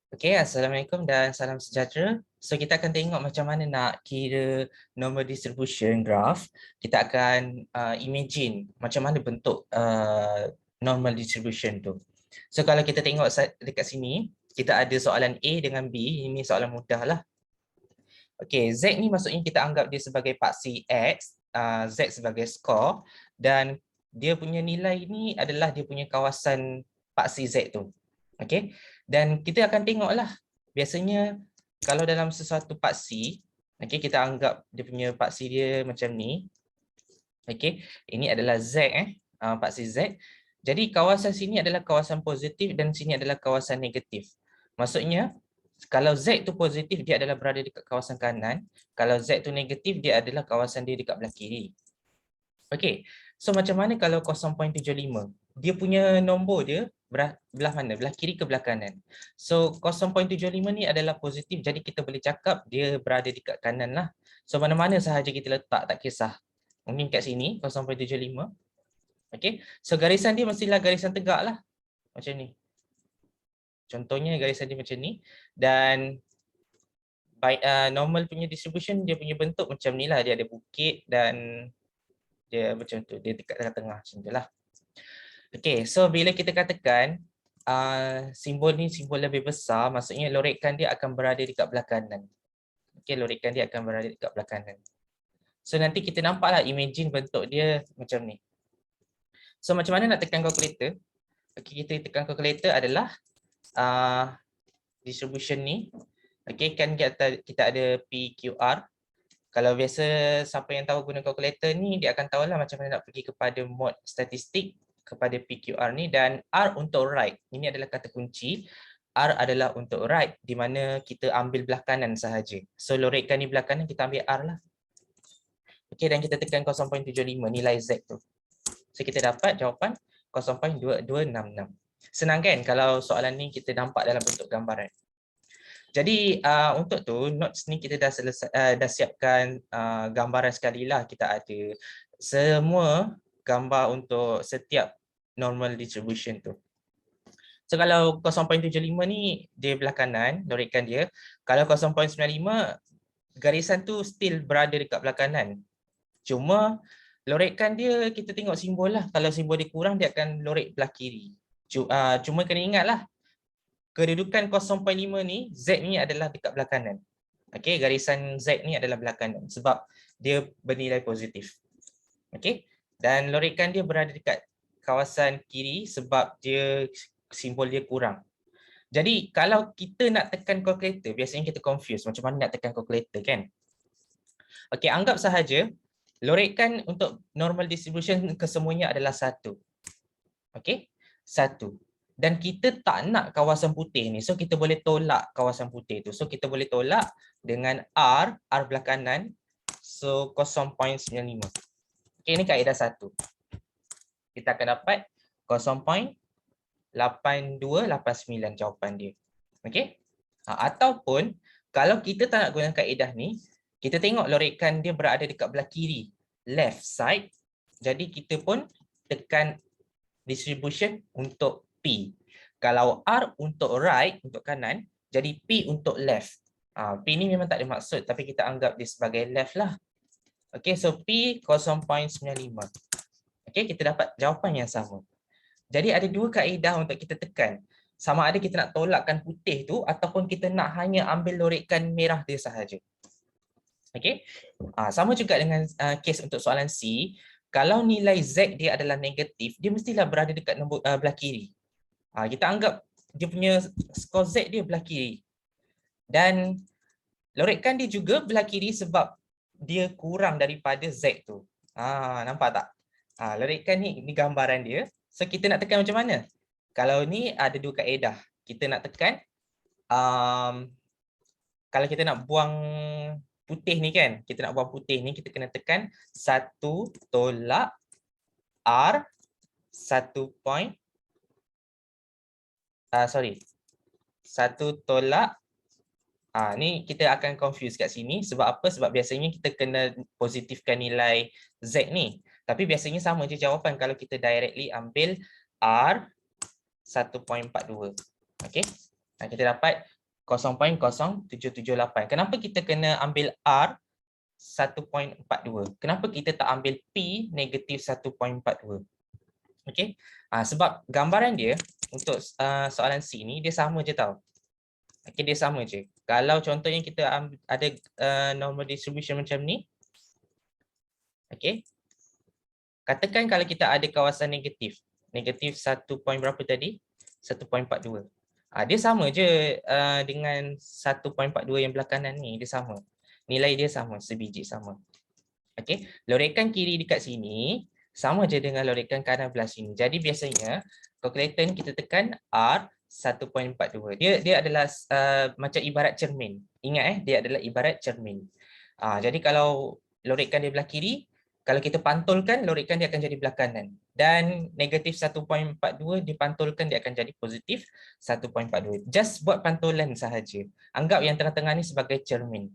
Okey, Assalamualaikum dan salam sejahtera. So kita akan tengok macam mana nak kira normal distribution graph. Kita akan imagine macam mana bentuk normal distribution tu. So kalau kita tengok dekat sini, kita ada soalan A dengan B. Ini soalan mudah lah. Okey, Z ni maksudnya kita anggap dia sebagai paksi X, Z sebagai skor, dan dia punya nilai ni adalah dia punya kawasan paksi Z tu. Okey, dan kita akan tengoklah biasanya kalau dalam sesuatu paksi, okey, kita anggap dia punya paksi dia macam ni. Okey, ini adalah Z paksi Z. Jadi kawasan sini adalah kawasan positif dan sini adalah kawasan negatif. Maksudnya kalau Z tu positif dia adalah berada dekat kawasan kanan, kalau Z tu negatif dia adalah kawasan dia dekat belah kiri. Okey. So macam mana kalau 0.75? Dia punya nombor dia belah mana? Belah kiri ke belah kanan? So 0.75 ni adalah positif, jadi kita boleh cakap dia berada dekat kanan lah. So mana-mana sahaja kita letak tak kisah. Mungkin kat sini 0.75. Okey. So garisan dia mestilah garisan tegak lah. Macam ni. Contohnya garisan dia macam ni. Dan normal punya distribution dia punya bentuk macam ni lah. Dia ada bukit dan dia macam tu, dia dekat tengah-tengah macam tu lah. Okay, so bila kita katakan simbol ni simbol lebih besar, maksudnya lorekan dia akan berada dekat belah kanan. Okay, lorekan dia akan berada dekat belah kanan. So nanti kita nampaklah imagine bentuk dia macam ni. So macam mana nak tekan calculator? Okay, kita tekan calculator adalah distribution ni. Okay, kan kita ada PQR. Kalau biasa siapa yang tahu guna kalkulator ni, dia akan tahulah macam mana nak pergi kepada mod statistik kepada PQR ni, dan R untuk right. Ini adalah kata kunci. R adalah untuk right, di mana kita ambil belah kanan sahaja. So lorekan ni belah kanan, kita ambil R lah. Okey, dan kita tekan 0.75 nilai Z tu. So kita dapat jawapan 0.2266. Senang kan kalau soalan ni kita nampak dalam bentuk gambaran. Jadi untuk tu notes ni kita dah dah siapkan gambaran sekali lah. Kita ada semua gambar untuk setiap normal distribution tu. So kalau 0.75 ni dia belah kanan, lorekan dia. Kalau 0.95 garisan tu still berada dekat belah kanan. Cuma lorekan dia kita tengok simbol lah. Kalau simbol dia kurang dia akan lorek belah kiri. Cuma kena ingat lah, kedudukan 0.5 ni, Z ni adalah dekat belah kanan. Okey, garisan Z ni adalah belah kanan sebab dia bernilai positif. Okey, dan lorekan dia berada dekat kawasan kiri sebab dia simbol dia kurang. Jadi kalau kita nak tekan calculator, biasanya kita confuse macam mana nak tekan calculator kan? Okey, anggap sahaja lorekan untuk normal distribution kesemuanya adalah 1. Okey, 1. Dan kita tak nak kawasan putih ni. So kita boleh tolak kawasan putih tu. So kita boleh tolak dengan R belah kanan. So 0.95. Okay, ini kaedah 1. Kita akan dapat 0.8289 jawapan dia. Okay. Ataupun kalau kita tak nak guna kaedah ni, kita tengok lorekan dia berada dekat belah kiri, left side. Jadi kita pun tekan distribution untuk P. Kalau R untuk right, untuk kanan, jadi P untuk left. P ni memang tak ada maksud, tapi kita anggap dia sebagai left lah. Okay, so P 0.95. Okay, kita dapat jawapan yang sama. Jadi ada dua kaedah untuk kita tekan. Sama ada kita nak tolakkan putih tu, ataupun kita nak hanya ambil lorekan merah dia sahaja. Okay, sama juga dengan kes untuk soalan C. Kalau nilai Z dia adalah negatif, dia mestilah berada dekat nombor belah kiri. Kita anggap dia punya skor Z dia belah kiri. Dan lorekan dia juga belah kiri sebab dia kurang daripada Z tu. Nampak tak? Lorekan ni gambaran dia. So kita nak tekan macam mana? Kalau ni ada dua kaedah. Kita nak tekan, kalau kita nak buang putih ni kan, kita nak buang putih ni, kita kena tekan 1 tolak R 1 tolak, ni kita akan confuse kat sini. Sebab apa? Sebab biasanya kita kena positifkan nilai Z ni. Tapi biasanya sama je jawapan kalau kita directly ambil R 1.42. Okay, kita dapat 0.0778. Kenapa kita kena ambil R 1.42? Kenapa kita tak ambil P negatif 1.42? Okey. Sebab gambaran dia untuk soalan C ni dia sama je tau. Okey, dia sama je. Kalau contohnya kita ada normal distribution macam ni. Okey. Katakan kalau kita ada kawasan negatif. Negatif 1 point berapa tadi? 1.42. Dia sama je dengan 1.42 yang belah kanan ni. Dia sama. Nilai dia sama, sebiji sama. Okey. Lorekan kiri dekat sini sama je dengan lorekan kanan belah sini. Jadi biasanya kalkulator ni kita tekan R 1.42. Dia adalah macam ibarat cermin. Ingat dia adalah ibarat cermin. Jadi kalau lorekan dia belah kiri, kalau kita pantulkan, lorekan dia akan jadi belah kanan. Dan negatif 1.42 dipantulkan, dia akan jadi positif 1.42. Just buat pantulan sahaja. Anggap yang tengah-tengah ni sebagai cermin.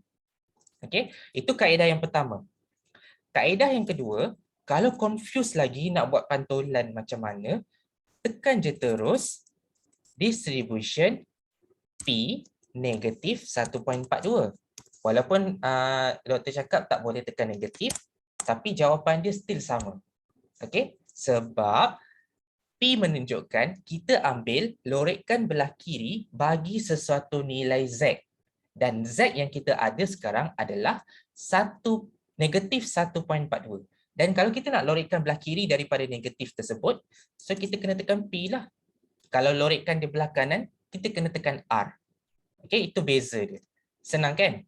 Okey, itu kaedah yang pertama. Kaedah yang kedua, kalau confuse lagi nak buat pantulan macam mana, tekan je terus distribution P negatif 1.42. Walaupun doktor cakap tak boleh tekan negatif, tapi jawapan dia still sama. Okey, sebab P menunjukkan kita ambil lorekan belah kiri bagi sesuatu nilai Z. Dan Z yang kita ada sekarang adalah negatif 1.42. Dan kalau kita nak lorekan belah kiri daripada negatif tersebut, so kita kena tekan P lah. Kalau lorekan di belah kanan, kita kena tekan R. Okey, itu beza dia. Senang kan?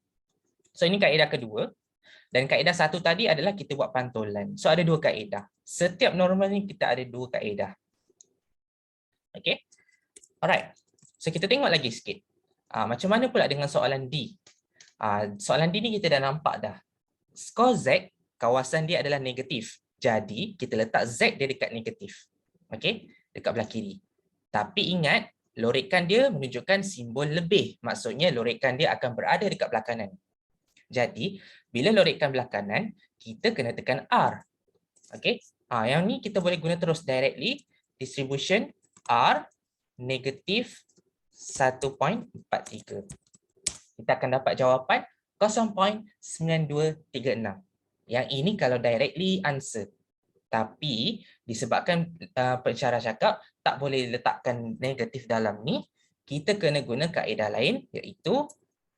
So ini kaedah kedua. Dan kaedah satu tadi adalah kita buat pantulan. So ada dua kaedah. Setiap normal ni kita ada dua kaedah. Okey. Alright. So kita tengok lagi sikit. Macam mana pula dengan soalan D? Soalan D ni kita dah nampak dah. Skor Z, kawasan dia adalah negatif. Jadi kita letak Z dia dekat negatif. Okey, dekat belah kiri. Tapi ingat, lorekan dia menunjukkan simbol lebih. Maksudnya lorekan dia akan berada dekat belah kanan. Jadi, bila lorekan belah kanan, kita kena tekan R. Okey. Yang ni kita boleh guna terus directly. Distribution R negatif 1.43. Kita akan dapat jawapan 0.9236. Yang ini kalau directly answer. Tapi disebabkan pensyarah cakap tak boleh letakkan negatif dalam ni, kita kena guna kaedah lain, iaitu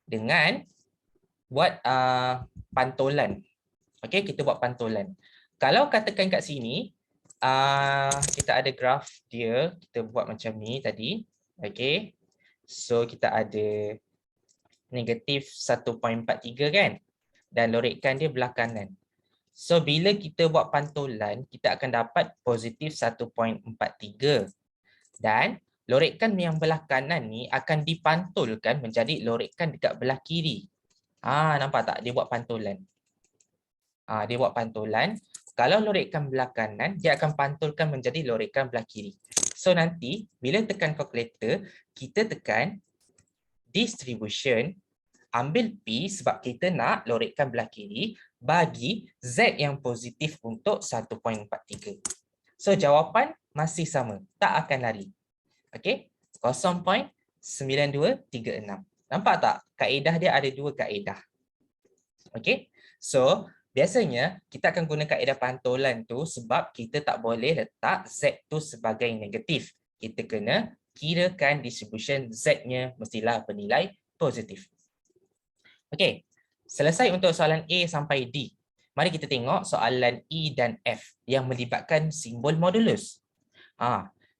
dengan buat pantulan. Okey, kita buat pantulan. Kalau katakan kat sini kita ada graf dia, kita buat macam ni tadi. Okey. So kita ada negatif 1.43 kan? Dan lorekan dia belah kanan. So bila kita buat pantulan, kita akan dapat positif 1.43. Dan lorekan yang belah kanan ni akan dipantulkan menjadi lorekan dekat belah kiri. Nampak tak? Dia buat pantulan. Dia buat pantulan. Kalau lorekan belah kanan, dia akan pantulkan menjadi lorekan belah kiri. So nanti, bila tekan calculator, kita tekan distribution, ambil P sebab kita nak lorekan belah kiri, bagi Z yang positif untuk 1.43. So jawapan masih sama, tak akan lari. Okey, 0.9236. Nampak tak? Kaedah dia ada dua kaedah. Okey, so biasanya kita akan guna kaedah pantulan tu sebab kita tak boleh letak Z tu sebagai negatif. Kita kena kirakan distribution Z-nya mestilah bernilai positif. Okey, selesai untuk soalan A sampai D. Mari kita tengok soalan E dan F yang melibatkan simbol modulus.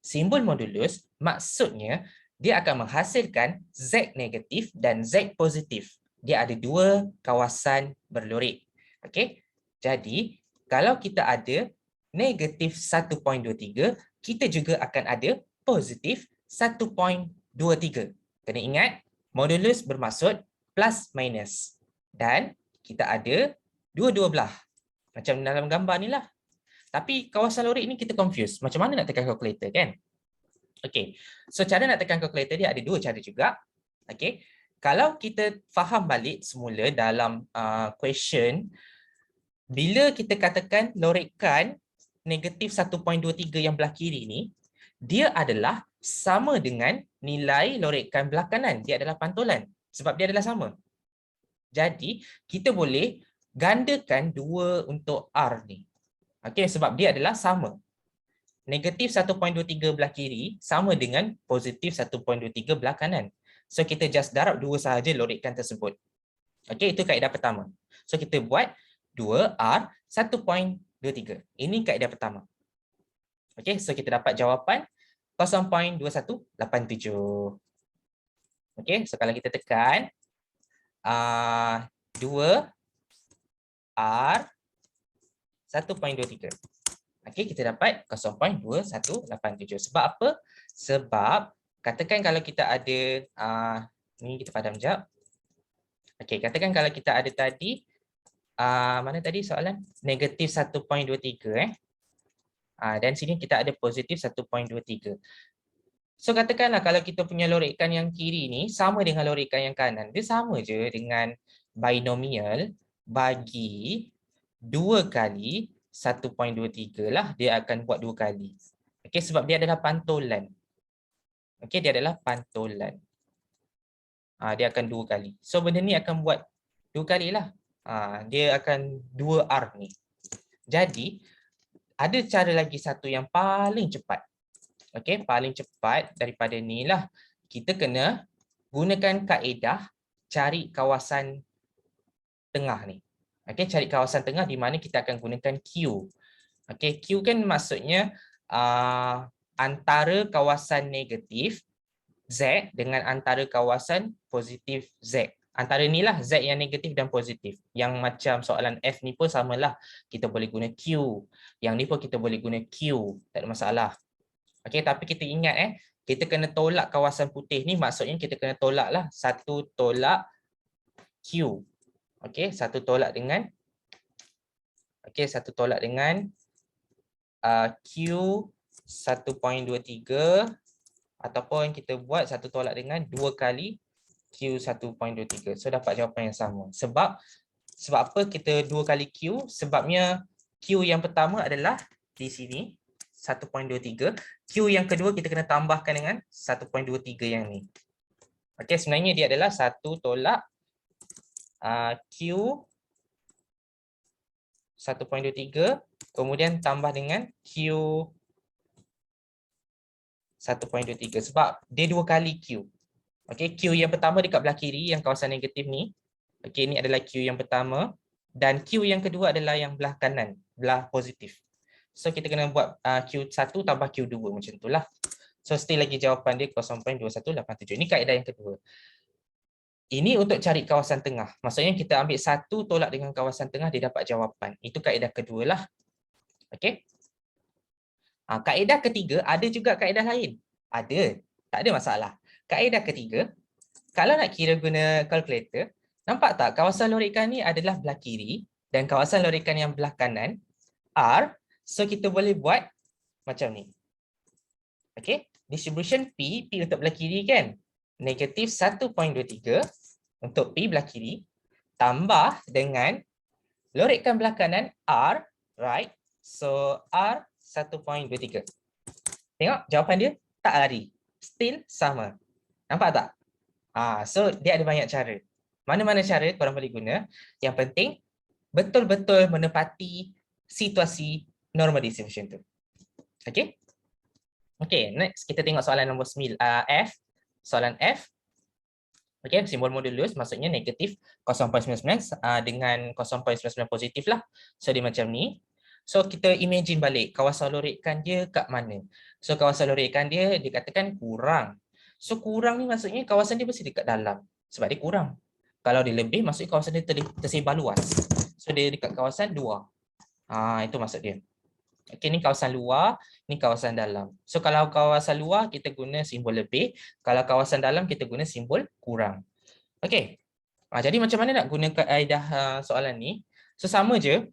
Simbol modulus maksudnya dia akan menghasilkan Z negatif dan Z positif. Dia ada dua kawasan berlorek. Okey. Jadi, kalau kita ada negatif 1.23, kita juga akan ada positif 1.23. Kena ingat, modulus bermaksud plus minus. Dan kita ada dua-dua belah. Macam dalam gambar ni lah. Tapi kawasan lorek ni kita confuse. Macam mana nak tekan calculator kan? Okey. So, cara nak tekan calculator dia ada dua cara juga. Okey. Kalau kita faham balik semula dalam question, bila kita katakan lorekan negatif 1.23 yang belah kiri ni, dia adalah sama dengan nilai lorekan belah kanan. Dia adalah pantulan sebab dia adalah sama. Jadi kita boleh gandakan 2 untuk R ni. Okey, sebab dia adalah sama. Negatif 1.23 belah kiri sama dengan positif 1.23 belah kanan. So kita just darab 2 sahaja lorekan tersebut. Okey, itu kaedah pertama. So kita buat 2R 1.23. Ini kaedah pertama. Okey, so kita dapat jawapan 0.2187. Okey, so kalau kita tekan 2R 1.23. Okey, kita dapat 0.2187. Sebab apa? Sebab katakan kalau kita ada ni kita padam jap. Okey, katakan kalau kita ada tadi mana tadi soalan? Negatif 1.23 dan sini kita ada positif 1.23. So katakanlah kalau kita punya lorekan yang kiri ni sama dengan lorekan yang kanan. Dia sama je dengan binomial bagi 2 kali 1.23 lah. Dia akan buat 2 kali. Okey, sebab dia adalah pantulan. Okey, dia adalah pantulan. Dia akan 2 kali. So benda ni akan buat 2 kali lah. Dia akan 2R ni. Jadi ada cara lagi satu yang paling cepat. Okey, paling cepat daripada ni lah. Kita kena gunakan kaedah cari kawasan tengah ni. Okey, cari kawasan tengah di mana kita akan gunakan Q. Okey, Q kan maksudnya antara kawasan negatif Z dengan antara kawasan positif Z. Antara inilah Z yang negatif dan positif. Yang macam soalan F ni pun samalah. Kita boleh guna Q. Yang ni pun kita boleh guna Q. Tak ada masalah. Okey, tapi kita ingat kita kena tolak kawasan putih ni, maksudnya kita kena tolak lah satu tolak Q. Okey, satu tolak dengan Q 1.23 ataupun kita buat satu tolak dengan 2 kali Q 1.23. So dapat jawapan yang sama. Sebab apa kita 2 kali Q? Sebabnya Q yang pertama adalah di sini 1.23. Q yang kedua kita kena tambahkan dengan 1.23 yang ni. Okey, sebenarnya dia adalah satu tolak Q 1.23 kemudian tambah dengan Q 1.23 sebab dia 2 kali Q. Okey, Q yang pertama dekat belah kiri yang kawasan negatif ni. Okey, ini adalah Q yang pertama dan Q yang kedua adalah yang belah kanan, belah positif. So kita kena buat Q1 tambah Q2 macam itulah. So still lagi jawapan dia 0.2187. Ini kaedah yang kedua. Ini untuk cari kawasan tengah. Maksudnya kita ambil satu tolak dengan kawasan tengah dia dapat jawapan. Itu kaedah kedua lah. Okey. Kaedah ketiga ada juga kaedah lain. Ada, tak ada masalah. Kaedah ketiga, kalau nak kira guna kalkulator, nampak tak kawasan lorekan ni adalah belah kiri dan kawasan lorekan yang belah kanan R. So kita boleh buat macam ni. Okey, distribution P untuk belah kiri kan? Negatif 1.23 untuk P belah kiri tambah dengan lorekan belah kanan R, right? So R 1.23. Tengok jawapan dia tak lari. Still sama. Nampak tak? So dia ada banyak cara. Mana-mana cara korang boleh guna. Yang penting betul-betul menepati situasi normal distribution tu. Okey? Okey, next kita tengok soalan nombor 9 F. Soalan F. Okey, simbol modulus maksudnya negatif 0.99 dengan 0.99 positif lah. So dia macam ni. So kita imagine balik kawasan lorekan dia kat mana. So kawasan lorekan dia dikatakan kurang. So kurang ni maksudnya kawasan dia mesti dekat dalam sebab dia kurang. Kalau dia lebih maksudnya kawasan dia tersebar luas. So dia dekat kawasan luar. Itu maksud dia. Okey, ni kawasan luar, ni kawasan dalam. So kalau kawasan luar kita guna simbol lebih, kalau kawasan dalam kita guna simbol kurang. Okey. Jadi macam mana nak guna kaedah soalan ni? So sama je.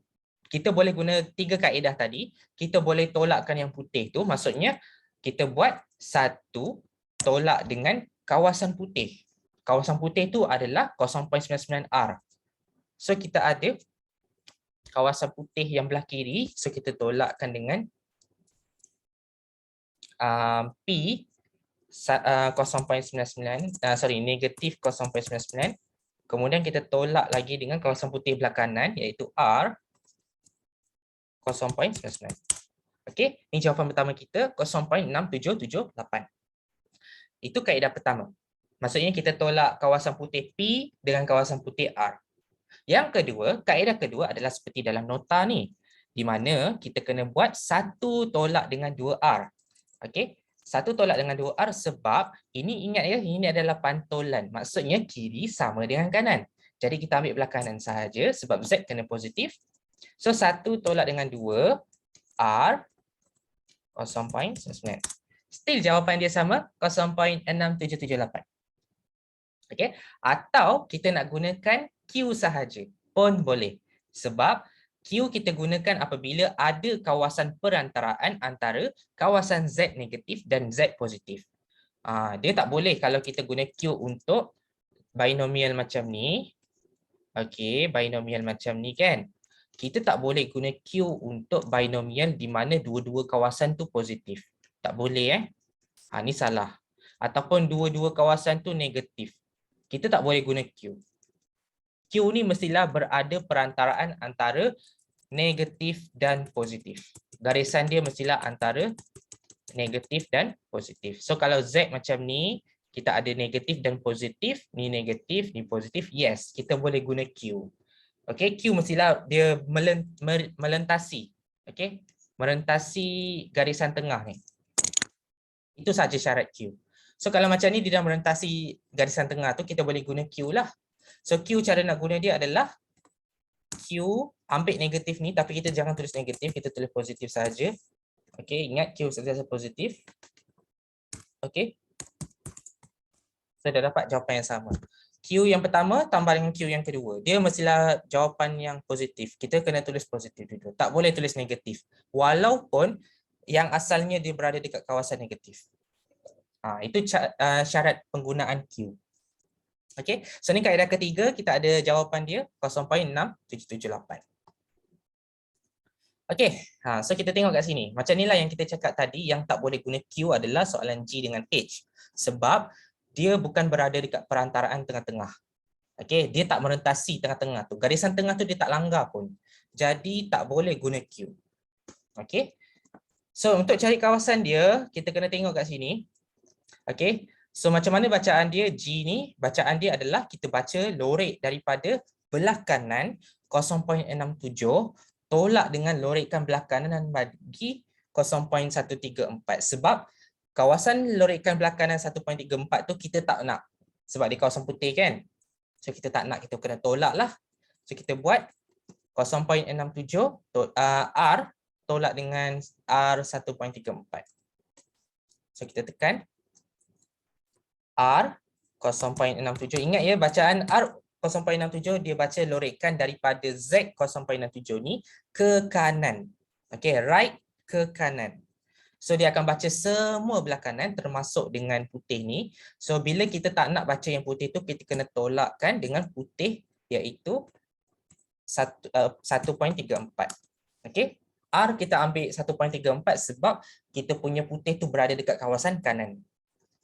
Kita boleh guna 3 kaedah tadi. Kita boleh tolakkan yang putih tu. Maksudnya kita buat satu tolak dengan kawasan putih. Kawasan putih tu adalah 0.99R. So kita ada kawasan putih yang belah kiri. So kita tolakkan dengan P 0.99, negatif 0.99. Kemudian kita tolak lagi dengan kawasan putih belah kanan iaitu R 0.99. Okey, ini jawapan pertama kita 0.6778. Itu kaedah pertama. Maksudnya kita tolak kawasan putih P dengan kawasan putih R. Yang kedua, kaedah kedua adalah seperti dalam nota ni, di mana kita kena buat satu tolak dengan 2R. Okey, satu tolak dengan 2R sebab ini, ingat ya, ini adalah pantulan. Maksudnya kiri sama dengan kanan. Jadi kita ambil belah kanan sahaja sebab Z kena positif. So satu tolak dengan 2 R 0.99. Still jawapan dia sama 0.6778. Okey, atau kita nak gunakan Q sahaja pun boleh. Sebab Q kita gunakan apabila ada kawasan perantaraan antara kawasan Z negatif dan Z positif. Dia tak boleh kalau kita guna Q untuk binomial macam ni. Okey, binomial macam ni kan. Kita tak boleh guna Q untuk binomial di mana dua-dua kawasan tu positif. Tak boleh ni salah. Ataupun dua-dua kawasan tu negatif. Kita tak boleh guna Q. Q ni mestilah berada perantaraan antara negatif dan positif. Garisan dia mestilah antara negatif dan positif. So kalau Z macam ni, kita ada negatif dan positif, ni negatif, ni positif, yes, kita boleh guna Q. Okey, Q mestilah dia melintasi, okey, melintasi garisan tengah ni. Itu saja syarat Q. So kalau macam ni dia dah melintasi garisan tengah tu, kita boleh guna Q lah. So Q cara nak guna dia adalah Q ambil negatif ni, tapi kita jangan tulis negatif, kita tulis positif saja. Okey, ingat Q sentiasa positif. Okey. So dah dapat jawapan yang sama. Q yang pertama tambah dengan Q yang kedua. Dia mestilah jawapan yang positif. Kita kena tulis positif dulu. Tak boleh tulis negatif. Walaupun yang asalnya dia berada dekat kawasan negatif. Itu syarat penggunaan Q. Okey, so ni kaedah ketiga, kita ada jawapan dia 0.6778. Okey, so kita tengok kat sini. Macam inilah yang kita cakap tadi, yang tak boleh guna Q adalah soalan G dengan H. Sebab dia bukan berada dekat perantaraan tengah-tengah. Okey, dia tak merentasi tengah-tengah tu. Garisan tengah tu dia tak langgar pun. Jadi tak boleh guna Q. Okey. So untuk cari kawasan dia, kita kena tengok kat sini. Okey. So macam mana bacaan dia? G ni, bacaan dia adalah kita baca lorek daripada belah kanan 0.67 tolak dengan lorekan belah kanan dan bagi 0.134. Sebab kawasan lorekan belah kanan 1.34 tu kita tak nak. Sebab dia kawasan putih kan. So kita tak nak, kita kena tolak lah. So kita buat 0.67 R tolak dengan R 1.34. So kita tekan R 0.67. Ingat ya, bacaan R 0.67 dia baca lorekan daripada Z 0.67 ni ke kanan. Okey, right ke kanan. So dia akan baca semua belah kanan termasuk dengan putih ni. So bila kita tak nak baca yang putih tu, kita kena tolakkan dengan putih iaitu 1.34. Okey. R kita ambil 1.34 sebab kita punya putih tu berada dekat kawasan kanan.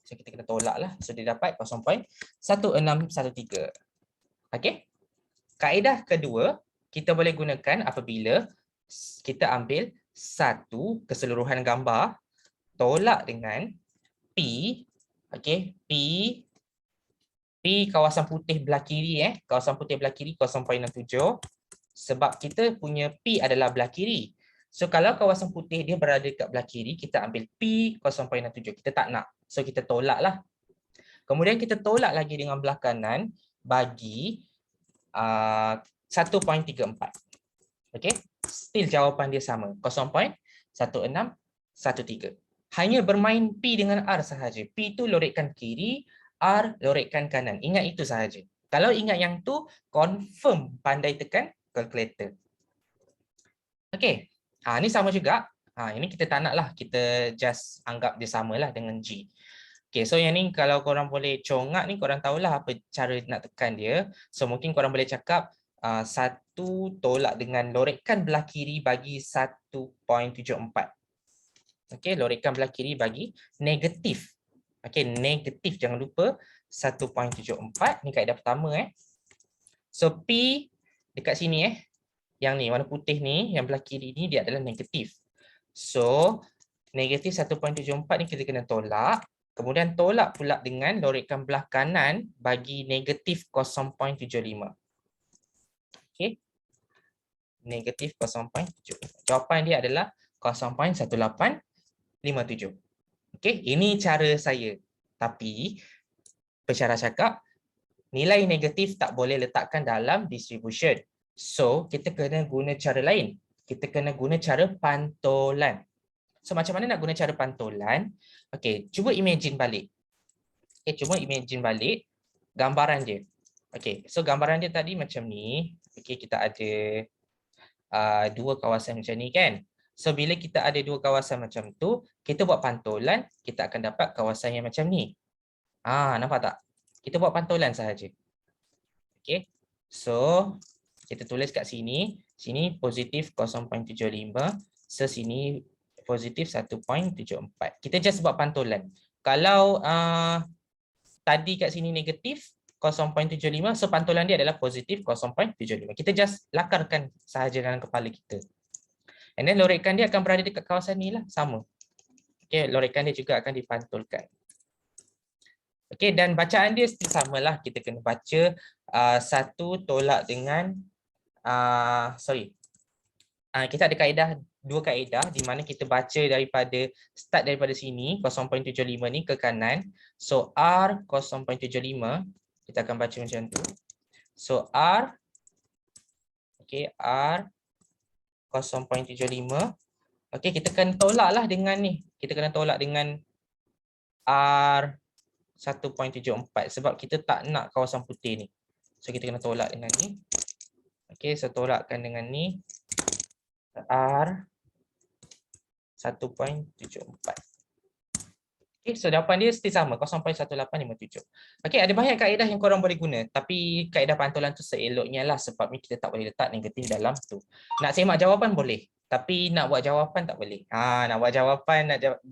So kita kena tolak lah. So dia dapat 0.1613. Okey. Kaedah kedua kita boleh gunakan apabila kita ambil satu keseluruhan gambar tolak dengan P. Okey, P kawasan putih belah kiri kawasan putih belah kiri 0.67 sebab kita punya P adalah belah kiri. So kalau kawasan putih dia berada dekat belah kiri, kita ambil P 0.67. Kita tak nak. So kita tolak lah. Kemudian kita tolak lagi dengan belah kanan bagi 1.34. Okey, still jawapan dia sama, 0.1613. Hanya bermain P dengan R sahaja. P tu lorekkan kiri, R lorekkan kanan. Ingat itu sahaja. Kalau ingat yang tu, confirm pandai tekan calculator. Okey, ni sama juga. Ini kita tak nak lah, kita just anggap dia samalah dengan G. Okay, so yang ni kalau korang boleh congak ni, korang tahulah apa cara nak tekan dia. So mungkin korang boleh cakap satu tolak dengan lorekkan belah kiri bagi 1.74. Okay, lorekkan belah kiri bagi negatif Okey, negatif jangan lupa 1.74 ni kaedah pertama So P dekat sini yang ni warna putih ni yang belah kiri ni dia adalah negatif. So negatif 1.74 ni kita kena tolak. Kemudian tolak pula dengan lorikan belah kanan bagi negatif 0.75. Okey. Negatif 0.75. Jawapan dia adalah 0.1857. Okey, ini cara saya. Tapi pensyarah cakap nilai negatif tak boleh letakkan dalam distribution. So, kita kena guna cara lain. Kita kena guna cara pantulan. So, macam mana nak guna cara pantulan? Okey, cuba imagine balik. Cuba imagine balik gambaran dia. Okey, so gambaran dia tadi macam ni. Okey, kita ada dua kawasan macam ni kan. So, bila kita ada dua kawasan macam tu, kita buat pantulan, kita akan dapat kawasan yang macam ni. Nampak tak? Kita buat pantulan sahaja. Okey. So, kita tulis kat sini. Sini positif 0.75. So, sini positif 1.74. Kita just buat pantulan. Kalau tadi kat sini negatif 0.75. So, pantulan dia adalah positif 0.75. Kita just lakarkan sahaja dalam kepala kita. And then, lorikan dia akan berada dekat kawasan ni lah. Sama. Okey, lorikan dia juga akan dipantulkan. Okey, dan bacaan dia still samalah. Kita kena baca satu tolak dengan kita ada kaedah, dua kaedah di mana kita baca daripada start daripada sini 0.75 ni ke kanan. So R 0.75 kita akan baca macam tu. So R R 0.75. Okey, kita kena tolaklah dengan ni. Kita kena tolak dengan R 1.74 sebab kita tak nak kawasan putih ni. So kita kena tolak dengan ni. Okey, so tolakkan dengan ni. R 1.74. Okey, so jawapan dia still sama 0.1857. Okey, ada banyak kaedah yang korang boleh guna, tapi kaedah pantulan tu seeloknya lah sebab ni kita tak boleh letak negatif dalam tu. Nak semak jawapan boleh, tapi nak buat jawapan tak boleh. Nak buat jawapan, nak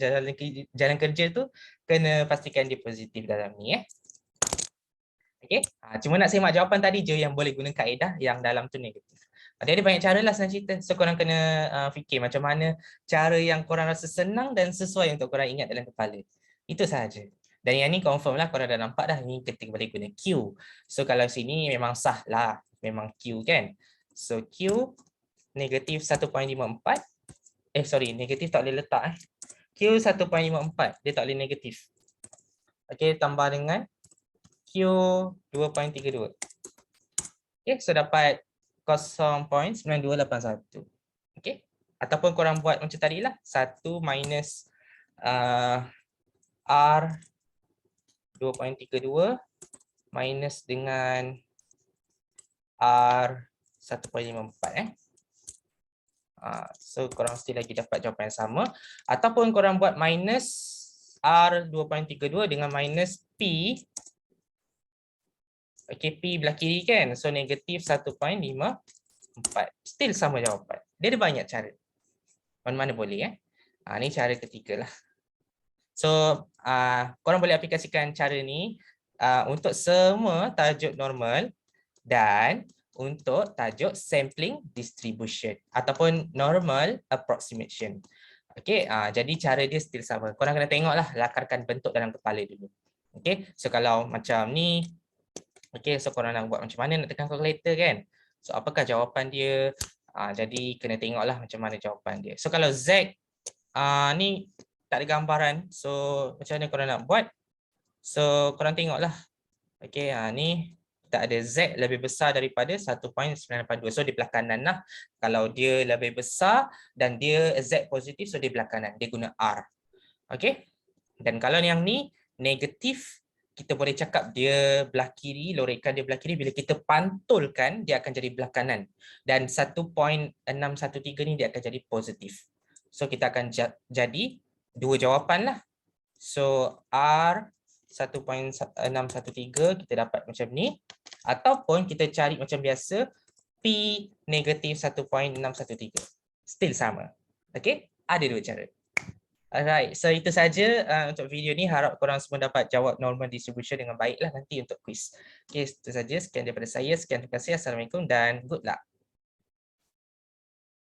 jalan kerja tu kena pastikan dia positif dalam ni Okey, cuma nak semak jawapan tadi je yang boleh guna kaedah yang dalam tu negatif. Ada banyak cara lah senang cerita. So korang kena fikir macam mana cara yang korang rasa senang dan sesuai untuk korang ingat dalam kepala. Itu sahaja. Dan yang ni confirm lah korang dah nampak dah ni ketika boleh guna Q. So kalau sini memang sah lah. Memang Q kan. So Q negatif 1.54. Negatif tak boleh letak Q 1.54. Dia tak boleh negatif. Okey, tambah dengan Q 2.32. Okey, so dapat 0.9281. Okey. Ataupun korang buat macam tadi lah. 1 minus R 2.32 minus dengan R 1.54 so korang still lagi dapat jawapan yang sama. Ataupun korang buat minus R 2.32 dengan minus P. Okey, P belah kiri kan. So negatif 1.54. Still sama jawapan. Dia ada banyak cara. Mana-mana boleh ni cara ketiga lah. So korang boleh aplikasikan cara ni untuk semua tajuk normal dan untuk tajuk sampling distribution ataupun normal approximation. Okey, jadi cara dia still sama. Korang kena tengoklah, lakarkan bentuk dalam kepala dulu. Okey, so kalau macam ni, okey, so korang nak buat macam mana, nak tekan calculator kan. So apakah jawapan dia? Jadi kena tengoklah macam mana jawapan dia. So kalau Z ni tak ada gambaran, so macam mana korang nak buat? So korang tengoklah. Okey, ni kita ada Z lebih besar daripada 1.982. So di belah kanan lah. Kalau dia lebih besar dan dia Z positif, so di belah kanan. Dia guna R. Okey. Dan kalau yang ni negatif, kita boleh cakap dia belah kiri, lorikan dia belah kiri. Bila kita pantulkan, dia akan jadi belah kanan. Dan 1.613 ni dia akan jadi positif. So kita akan jadi dua jawapan lah. So R 1.613 kita dapat macam ni. Ataupun kita cari macam biasa P negatif 1.613. Still sama. Okey, ada dua cara. Alright, so itu saja untuk video ni. Harap korang semua dapat jawab normal distribution dengan baiklah nanti untuk quiz. Okay, itu saja. Sekian daripada saya. Sekian, terima kasih. Assalamualaikum dan good luck.